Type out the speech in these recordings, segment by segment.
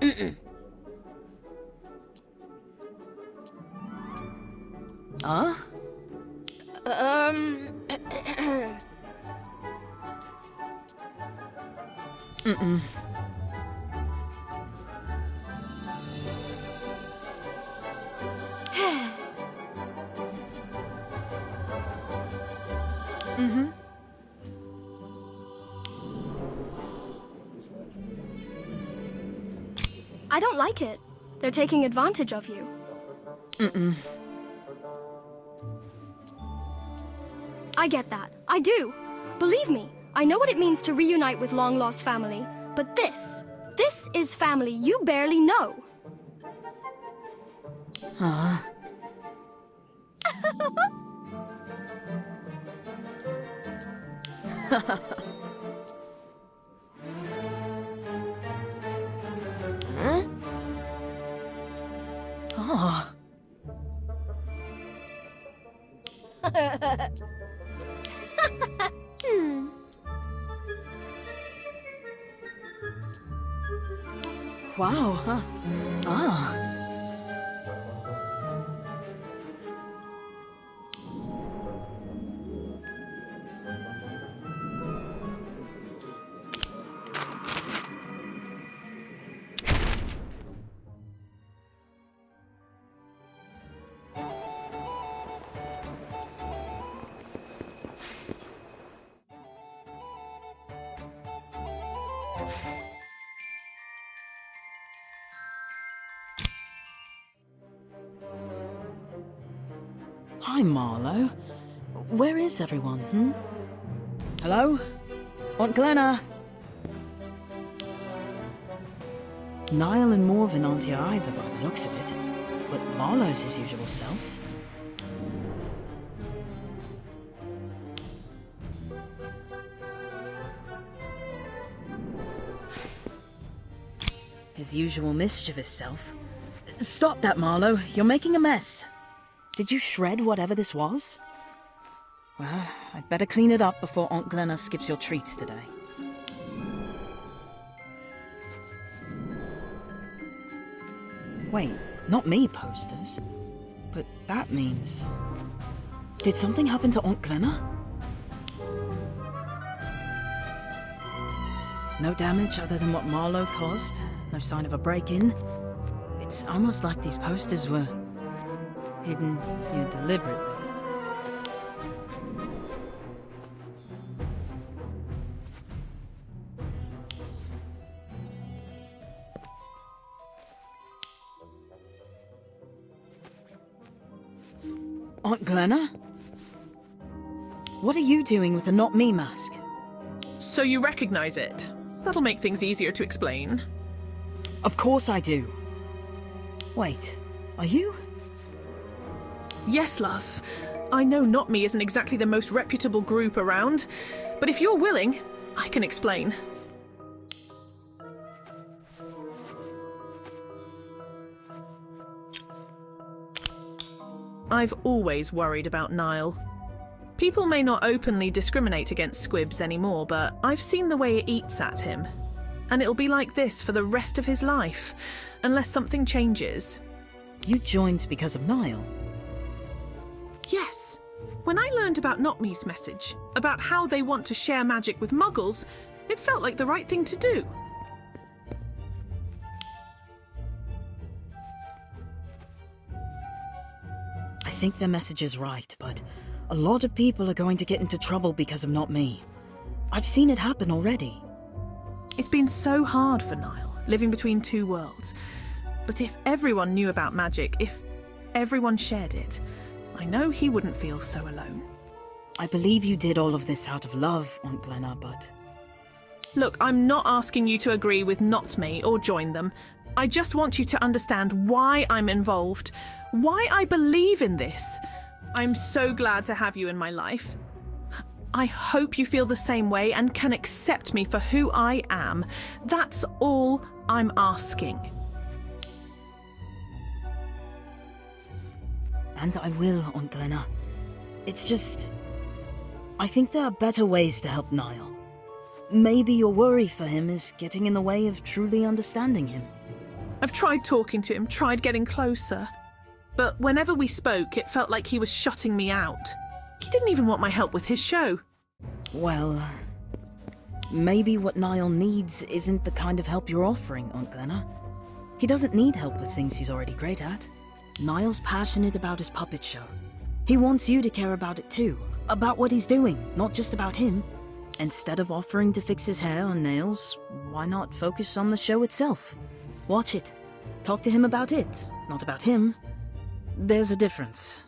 Mm-mm. Huh? Mm-mm. Mm-hmm. I don't like it. They're taking advantage of you. Mm-mm. I get that. I do. Believe me, I know what it means to reunite with long-lost family. But this is family you barely know. Huh? Huh? Oh. Wow, huh? Ah. Hi, Marlowe. Where is everyone, Hello? Aunt Glenna? Niall and Morven aren't here either by the looks of it, but Marlowe's his usual self. His usual mischievous self. Stop that, Marlowe. You're making a mess. Did you shred whatever this was? Well, I'd better clean it up before Aunt Glenna skips your treats today. Wait, not me, posters. But that means... Did something happen to Aunt Glenna? No damage other than what Marlowe caused? No sign of a break-in? It's almost like these posters were... hidden here deliberately. Aunt Glenna? What are you doing with the Not Me mask? So you recognize it? That'll make things easier to explain. Of course I do. Wait, are you? Yes, love. I know Not Me isn't exactly the most reputable group around, but if you're willing, I can explain. I've always worried about Niall. People may not openly discriminate against squibs anymore, but I've seen the way it eats at him. And it'll be like this for the rest of his life, unless something changes. You joined because of Niall? Yes. When I learned about Not Me's message, about how they want to share magic with muggles, it felt like the right thing to do. I think their message is right, but a lot of people are going to get into trouble because of Not Me. I've seen it happen already. It's been so hard for Niall, living between two worlds. But if everyone knew about magic, if everyone shared it, I know he wouldn't feel so alone. I believe you did all of this out of love, Aunt Glenna, but... Look, I'm not asking you to agree with Not Me or join them. I just want you to understand why I'm involved, why I believe in this. I'm so glad to have you in my life. I hope you feel the same way and can accept me for who I am. That's all I'm asking. And I will, Aunt Glenna. It's just... I think there are better ways to help Niall. Maybe your worry for him is getting in the way of truly understanding him. I've tried talking to him, tried getting closer. But whenever we spoke, it felt like he was shutting me out. He didn't even want my help with his show. Well, maybe what Niall needs isn't the kind of help you're offering, Aunt Glenna. He doesn't need help with things he's already great at. Niall's passionate about his puppet show. He wants you to care about it too, about what he's doing, not just about him. Instead of offering to fix his hair or nails, why not focus on the show itself? Watch it. Talk to him about it, not about him. There's a difference.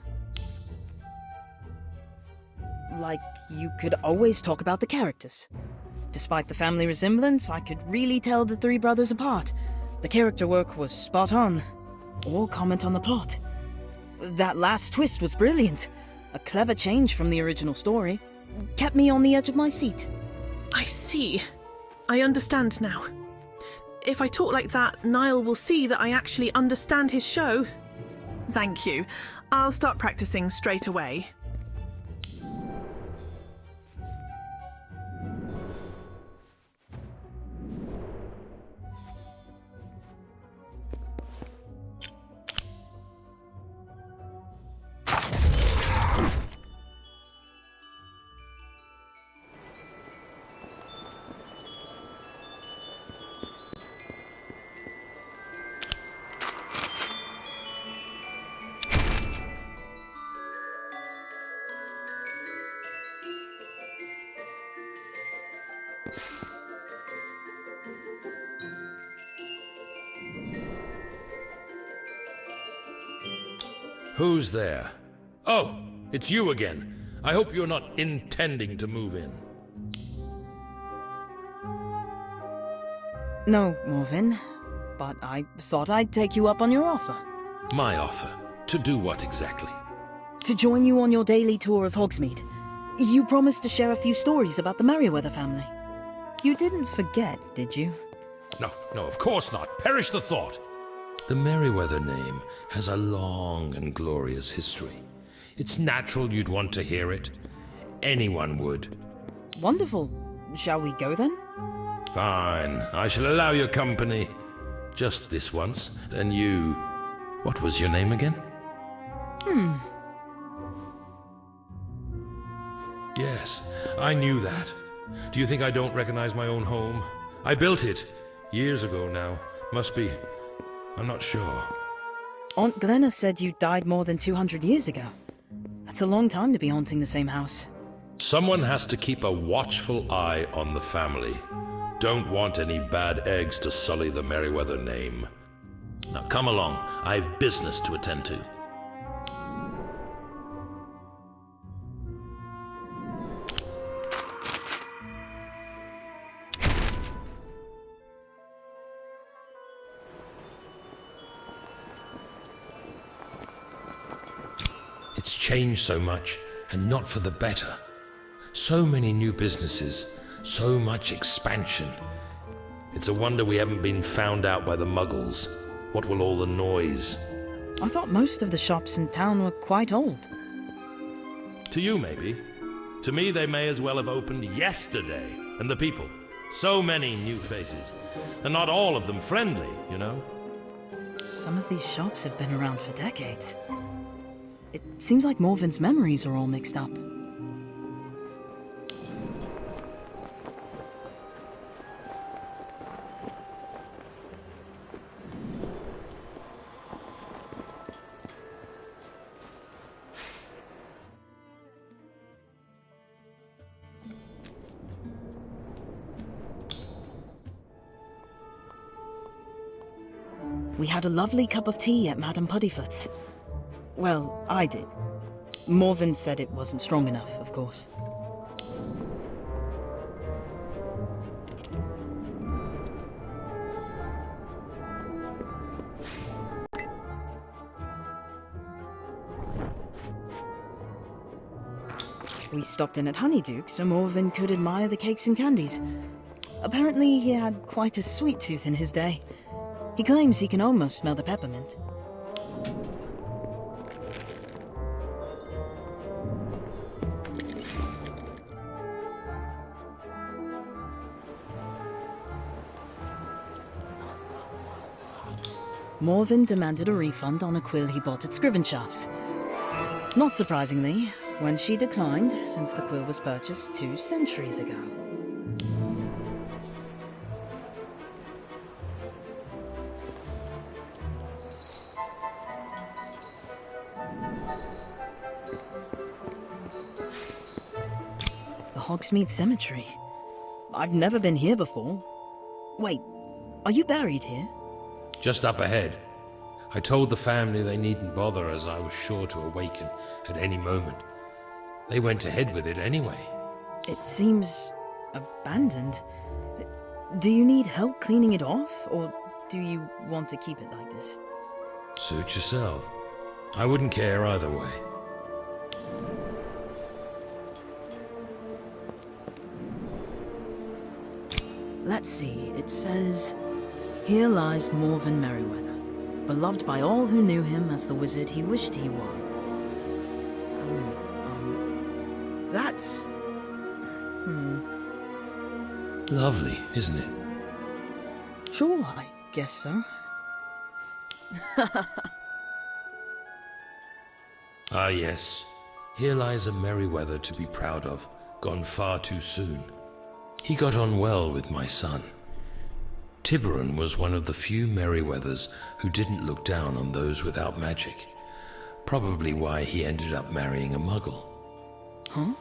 Like, you could always talk about the characters. Despite the family resemblance, I could really tell the three brothers apart. The character work was spot on. Or comment on the plot. That last twist was brilliant. A clever change from the original story. Kept me on the edge of my seat. I see. I understand now. If I talk like that, Niall will see that I actually understand his show. Thank you. I'll start practicing straight away. Who's there? Oh, it's you again. I hope you're not intending to move in. No, Morven. But I thought I'd take you up on your offer. My offer? To do what exactly? To join you on your daily tour of Hogsmeade. You promised to share a few stories about the Merryweather family. You didn't forget, did you? No, of course not. Perish the thought. The Merryweather name has a long and glorious history. It's natural you'd want to hear it. Anyone would. Wonderful. Shall we go then? Fine. I shall allow your company. Just this once. And you... What was your name again? Yes, I knew that. Do you think I don't recognize my own home? I built it. Years ago now. Must be... I'm not sure. Aunt Glenna said you died more than 200 years ago. That's a long time to be haunting the same house. Someone has to keep a watchful eye on the family. Don't want any bad eggs to sully the Merryweather name. Now come along. I've business to attend to. It's changed so much, and not for the better. So many new businesses, so much expansion. It's a wonder we haven't been found out by the Muggles. What will all the noise? I thought most of the shops in town were quite old. To you, maybe. To me, they may as well have opened yesterday. And the people. So many new faces. And not all of them friendly, you know? Some of these shops have been around for decades. It seems like Morven's memories are all mixed up. We had a lovely cup of tea at Madame Puddifoot's. Well, I did. Morven said it wasn't strong enough, of course. We stopped in at Honeyduke so Morven could admire the cakes and candies. Apparently he had quite a sweet tooth in his day. He claims he can almost smell the peppermint. Morven demanded a refund on a quill he bought at Grievances. Not surprisingly, when she declined, since the quill was purchased 2 centuries ago. The Hogsmeade Cemetery. I've never been here before. Wait, are you buried here? Just up ahead. I told the family they needn't bother as I was sure to awaken at any moment. They went ahead with it anyway. It seems abandoned. Do you need help cleaning it off, or do you want to keep it like this? Suit yourself. I wouldn't care either way. Let's see, it says, "Here lies Morven Merryweather, beloved by all who knew him as the wizard he wished he was." That's... Lovely, isn't it? Sure, I guess so. Ah yes, here lies a Merryweather to be proud of, gone far too soon. He got on well with my son. Tiburon was one of the few Merryweathers who didn't look down on those without magic. Probably why he ended up marrying a muggle. Huh?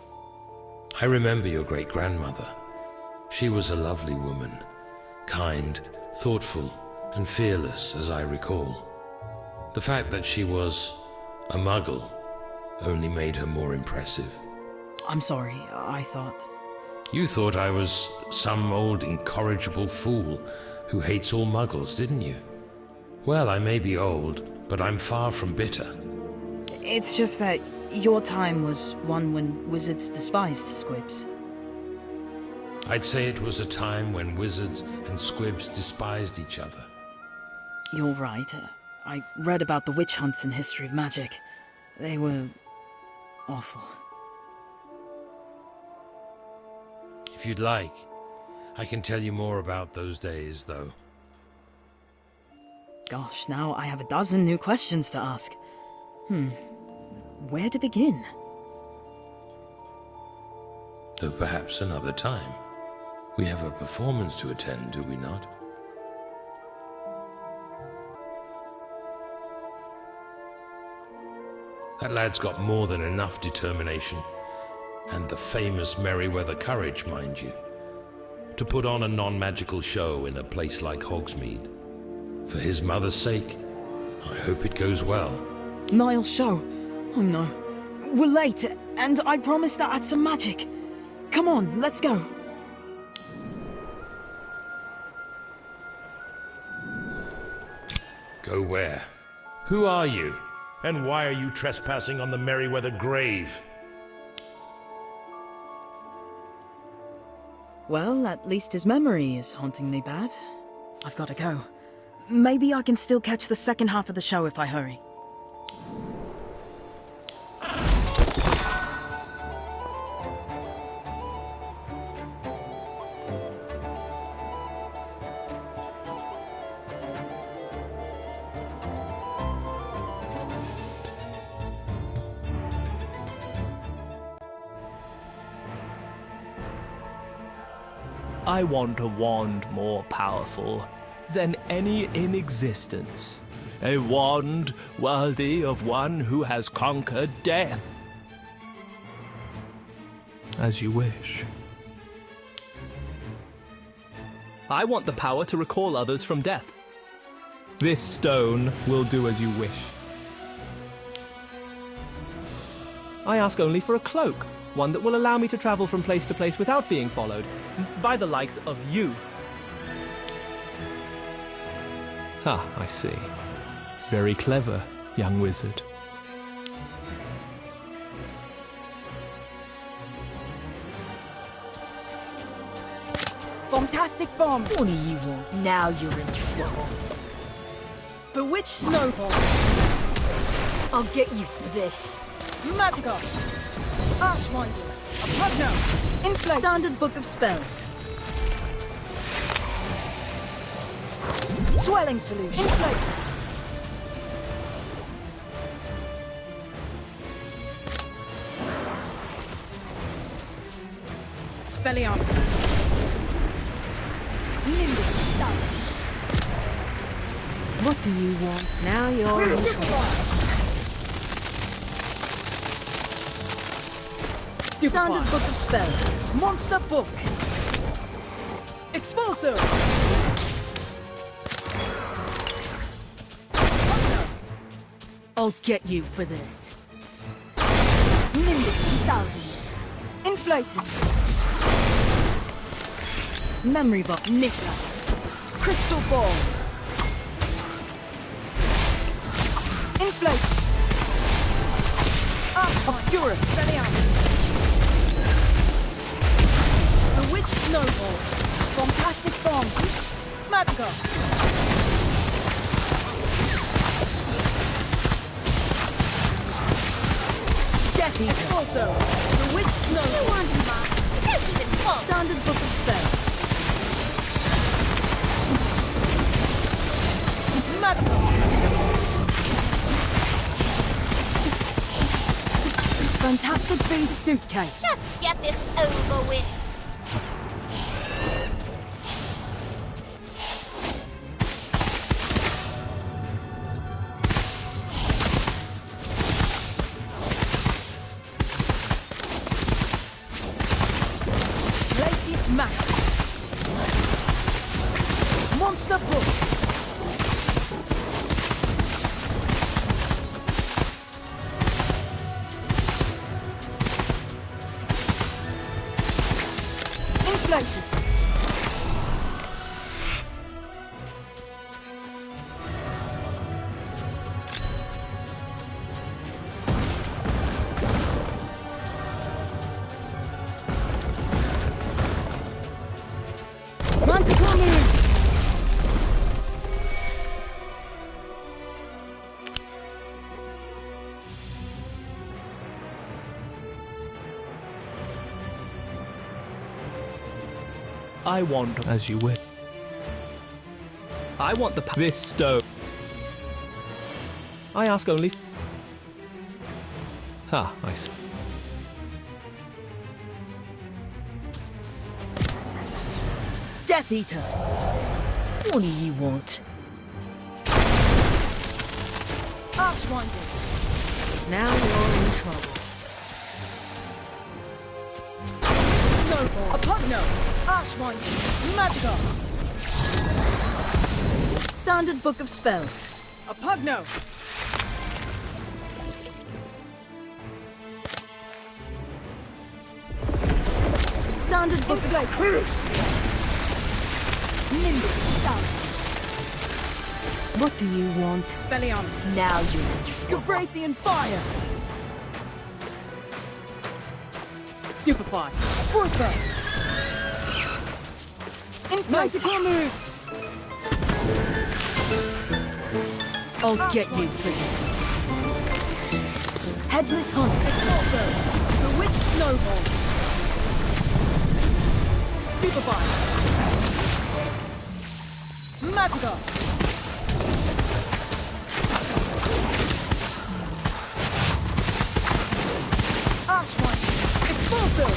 I remember your great-grandmother. She was a lovely woman, kind, thoughtful, and fearless, as I recall. The fact that she was a muggle only made her more impressive. I'm sorry, I thought... You thought I was some old incorrigible fool who hates all muggles, didn't you? Well, I may be old, but I'm far from bitter. It's just that your time was one when wizards despised squibs. I'd say it was a time when wizards and squibs despised each other. You're right. I read about the witch hunts in History of Magic. They were... awful. If you'd like, I can tell you more about those days, though. Gosh, now I have a dozen new questions to ask. Where to begin? Though perhaps another time. We have a performance to attend, do we not? That lad's got more than enough determination. And the famous Merryweather courage, mind you, to put on a non-magical show in a place like Hogsmeade. For his mother's sake, I hope it goes well. Niall's show. Oh no. We're late, and I promised to add some magic. Come on, let's go. Go where? Who are you? And why are you trespassing on the Merryweather grave? Well, at least his memory is haunting me bad. I've got to go. Maybe I can still catch the second half of the show if I hurry. I want a wand more powerful than any in existence. A wand worthy of one who has conquered death. As you wish. I want the power to recall others from death. This stone will do as you wish. I ask only for a cloak. One that will allow me to travel from place to place without being followed by the likes of you. Ah, I see. Very clever, young wizard. Bombastic bomb! What do you want? Now you're in trouble. Bewitched snowball! I'll get you for this. Magica! Archwinders! Apugno! Inflate! Standard book of spells. Swelling solution. Inflatus! Expelliarmus. Nimbus. What do you want? Now you're in trouble. Standard Book of Spells. Monster Book. Expulso. I'll get you for this. Nimbus 2000. Inflatus. Memory Book. Niffler. Crystal Ball. Inflatus. Obscurus. Bewitched Snowballs. Fantastic Bomb. Magica. Death Eater. Also, Bewitched Snowballs. Standard Book of Spells. Magica. Fantastic Beast Suitcase. Just get this over with. Glacius Max. Monster Book. Inflatus. Manticore moves. I want as you would. I want this stone. I ask only. Ah, I see. Death Eater. What do you want? Archwinders. Now you're in trouble. Snowball. Apogno. Archwinders. Magica. Standard Book of Spells. Apogno. Standard Book of Spells. Nimbus 1000. What do you want? Expelliarmus. Now you're in trouble. Gabrathian Fire. Stupefy. Forthburn. Manticore moves. I'll get you for this. Headless Hunt. Expulso. Bewitched Snowballs. Stupefy. Magica. Archwine. Expulso.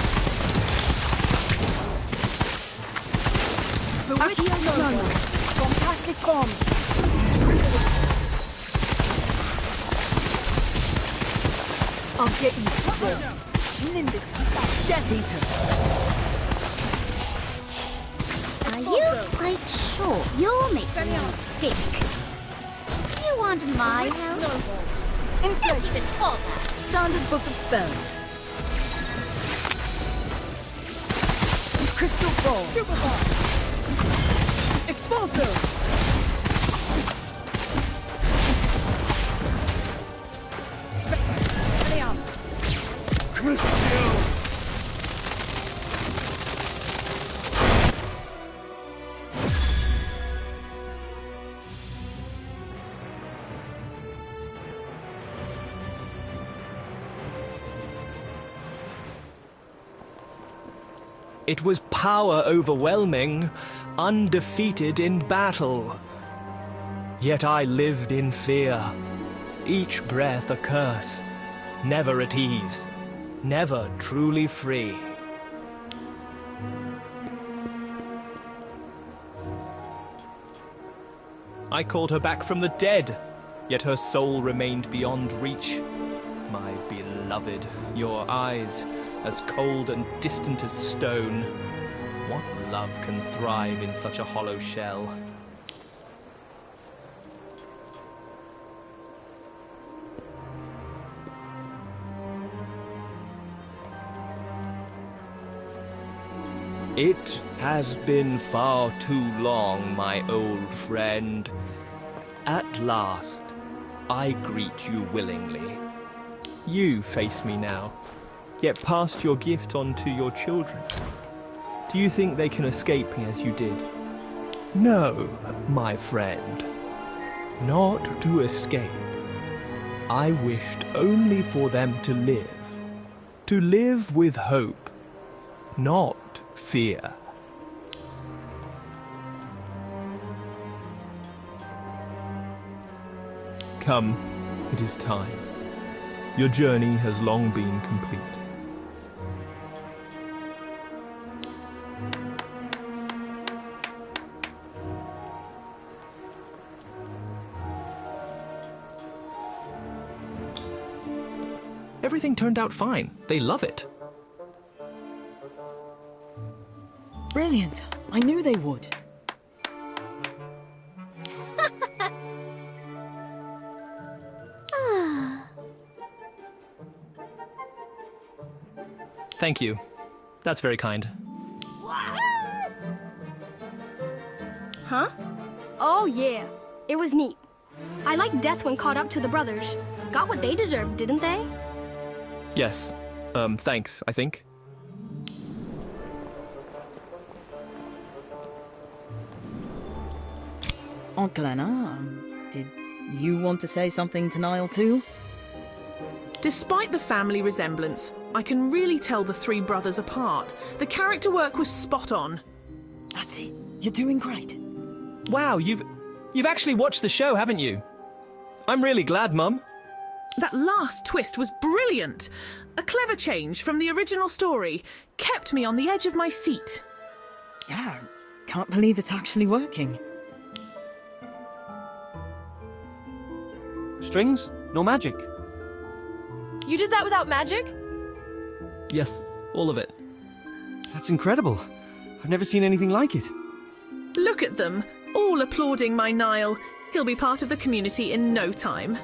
Bewitched Snowballs. Fantastic Bomb. I'll get you for this. Nimbus. Death Eater. Are you quite sure you're making a mistake? You want my help? Snowballs. Don't Inflatus. even bother. Standard Book of Spells. Crystal Ball. Stupefy. Expulso. Expelliarmus. It was power overwhelming, undefeated in battle. Yet I lived in fear, each breath a curse, never at ease, never truly free. I called her back from the dead, yet her soul remained beyond reach. My beloved, your eyes, as cold and distant as stone. What love can thrive in such a hollow shell? It has been far too long, my old friend. At last, I greet you willingly. You face me now, yet passed your gift on to your children. Do you think they can escape me as you did? No, my friend. Not to escape. I wished only for them to live. To live with hope, not fear. Come, it is time. Your journey has long been complete. Everything turned out fine. They love it. Brilliant. I knew they would. Thank you. That's very kind. Huh? Oh, yeah. It was neat. I liked Death when caught up to the brothers. Got what they deserved, didn't they? Yes. Thanks, I think. Aunt Glenna, did you want to say something to Niall too? Despite the family resemblance, I can really tell the three brothers apart. The character work was spot on. That's it. You're doing great. Wow, you've actually watched the show, haven't you? I'm really glad, Mum. That last twist was brilliant. A clever change from the original story. Kept me on the edge of my seat. Yeah, can't believe it's actually working. Strings? No magic? You did that without magic? Yes, all of it. That's incredible. I've never seen anything like it. Look at them, all applauding my Niall. He'll be part of the community in no time.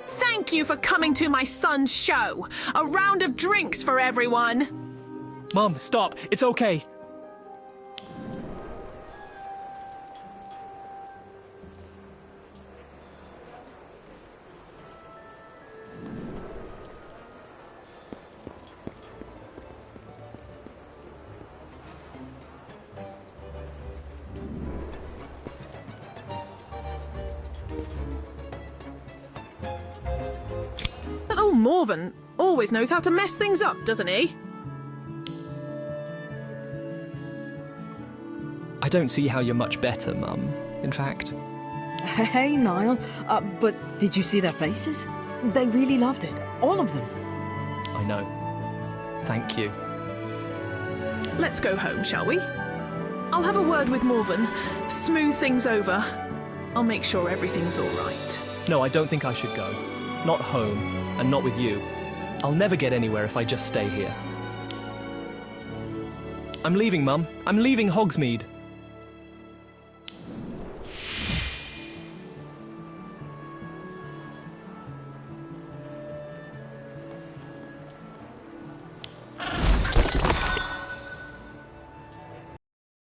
Thank you for coming to my son's show. A round of drinks for everyone. Mum, stop. It's okay. That old Morven always knows how to mess things up, doesn't he? I don't see how you're much better, Mum. In fact, Hey, Niall. But did you see their faces? They really loved it. All of them. I know. Thank you. Let's go home, shall we? I'll have a word with Morven, smooth things over. I'll make sure everything's all right. No, I don't think I should go. Not home, and not with you. I'll never get anywhere if I just stay here. I'm leaving, Mum. I'm leaving Hogsmeade.